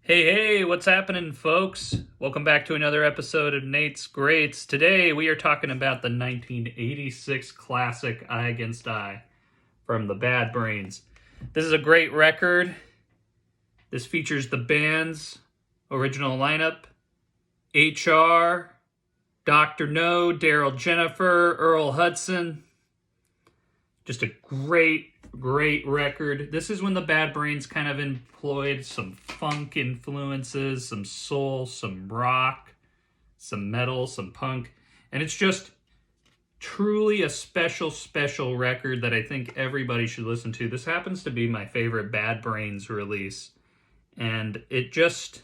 Hey, what's happening, folks? Welcome back to another episode of Nate's Greats. Today we are talking about the 1986 classic Eye Against Eye from the Bad Brains. This is a great record. This features the band's original lineup: HR, Dr. No, Daryl Jennifer, Earl Hudson. Just a great record. This is when the Bad Brains kind of employed some funk influences, some soul, some rock, some metal, some punk. And it's just truly a special record that I think everybody should listen to. This happens to be my favorite Bad Brains release. And it's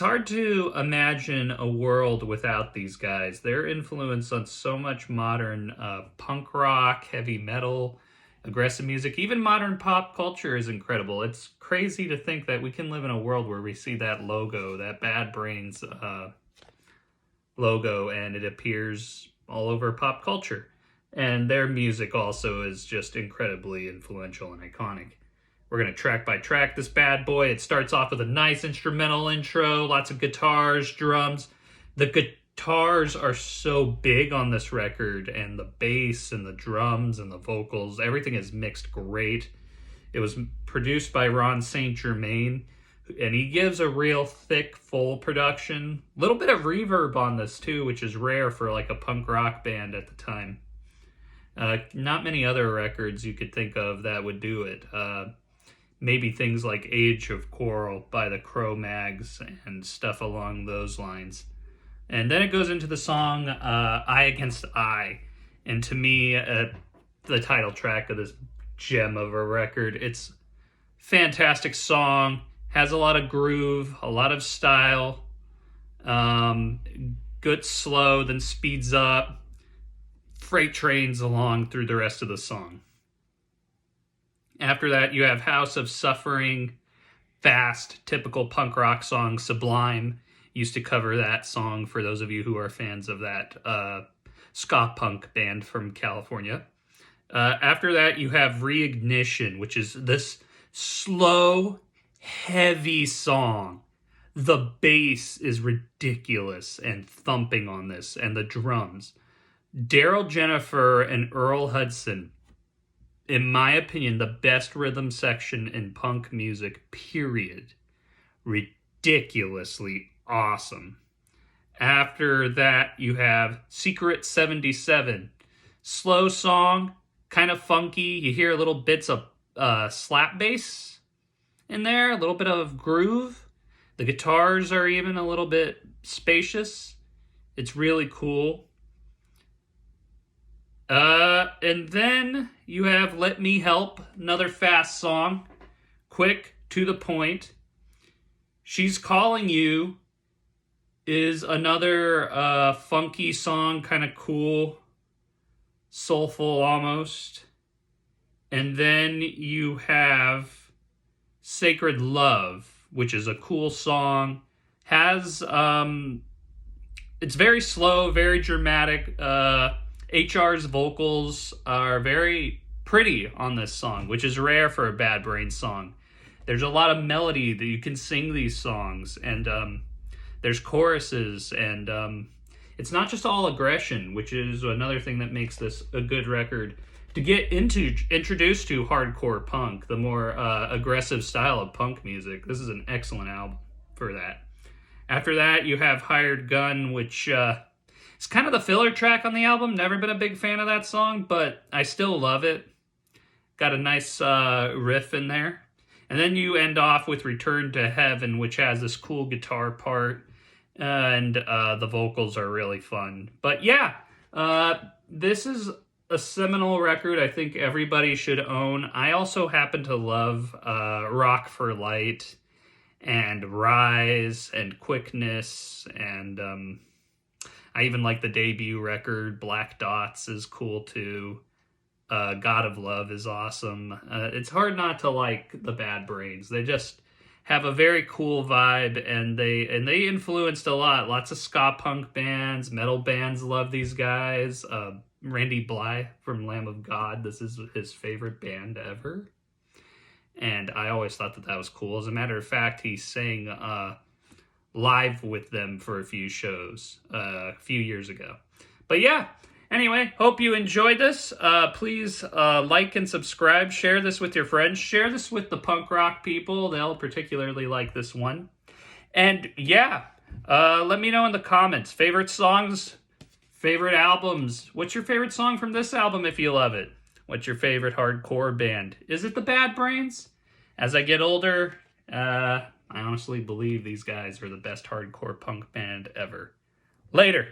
hard to imagine a world without these guys. Their influence on so much modern punk rock, heavy metal, aggressive music, even modern pop culture is incredible. It's crazy to think that we can live in a world where we see that logo, that Bad Brains logo, and it appears all over pop culture. And their music also is just incredibly influential and iconic. We're going to track by track this bad boy. It starts off with a nice instrumental intro, lots of guitars, drums. The guitars are so big on this record, and the bass and the drums and the vocals, everything is mixed great. It was produced by Ron St. Germain, and he gives a real thick, full production. A little bit of reverb on this too, which is rare for like a punk rock band at the time. Not many other records you could think of that would do it. Maybe things like Age of Coral by the Cro-Mags and stuff along those lines. And then it goes into the song Eye Against Eye. And to me, the title track of this gem of a record. It's a fantastic song, has a lot of groove, a lot of style, good slow, then speeds up, freight trains along through the rest of the song. After that, you have House of Suffering, fast, typical punk rock song. Sublime used to cover that song for those of you who are fans of that ska punk band from California. After that, you have Reignition, which is this slow, heavy song. The bass is ridiculous and thumping on this, and the drums. Daryl Jennifer and Earl Hudson, in my opinion, the best rhythm section in punk music, period. Ridiculously awesome. After that, you have Secret 77. Slow song, kind of funky. You hear little bits of slap bass in there, a little bit of groove. The guitars are even a little bit spacious. It's really cool. And then you have Let Me Help, another fast song. Quick, to the point. She's Calling You is another funky song, kind of cool, soulful almost. And then you have Sacred Love, which is a cool song. It's very slow, very dramatic. HR's vocals are very pretty on this song, which is rare for a Bad Brains song. There's a lot of melody that you can sing these songs, and there's choruses, and it's not just all aggression, which is another thing that makes this a good record. To get introduced to hardcore punk, the more aggressive style of punk music, this is an excellent album for that. After that, you have Hired Gun, which it's kind of the filler track on the album. Never been a big fan of that song, but I still love it. Got a nice riff in there. And then you end off with Return to Heaven, which has this cool guitar part, and the vocals are really fun. But yeah, this is a seminal record I think everybody should own. I also happen to love Rock for Light and Rise and Quickness, and I even like the debut record. Black Dots is cool too. God of Love is awesome. It's hard not to like the Bad Brains. They just have a very cool vibe, and they influenced a lot. Lots of ska punk bands, metal bands love these guys. Randy Blythe from Lamb of God, this is his favorite band ever. and I always thought that that was cool. As a matter of fact, he sang live with them for a few shows a few years ago. But yeah, anyway, hope you enjoyed this. Please like and subscribe. Share this with your friends. Share this with the punk rock people. They'll particularly like this one. And yeah, let me know in the comments. Favorite songs, favorite albums. What's your favorite song from this album if you love it? What's your favorite hardcore band? Is it the Bad Brains? As I get older, I honestly believe these guys are the best hardcore punk band ever. Later.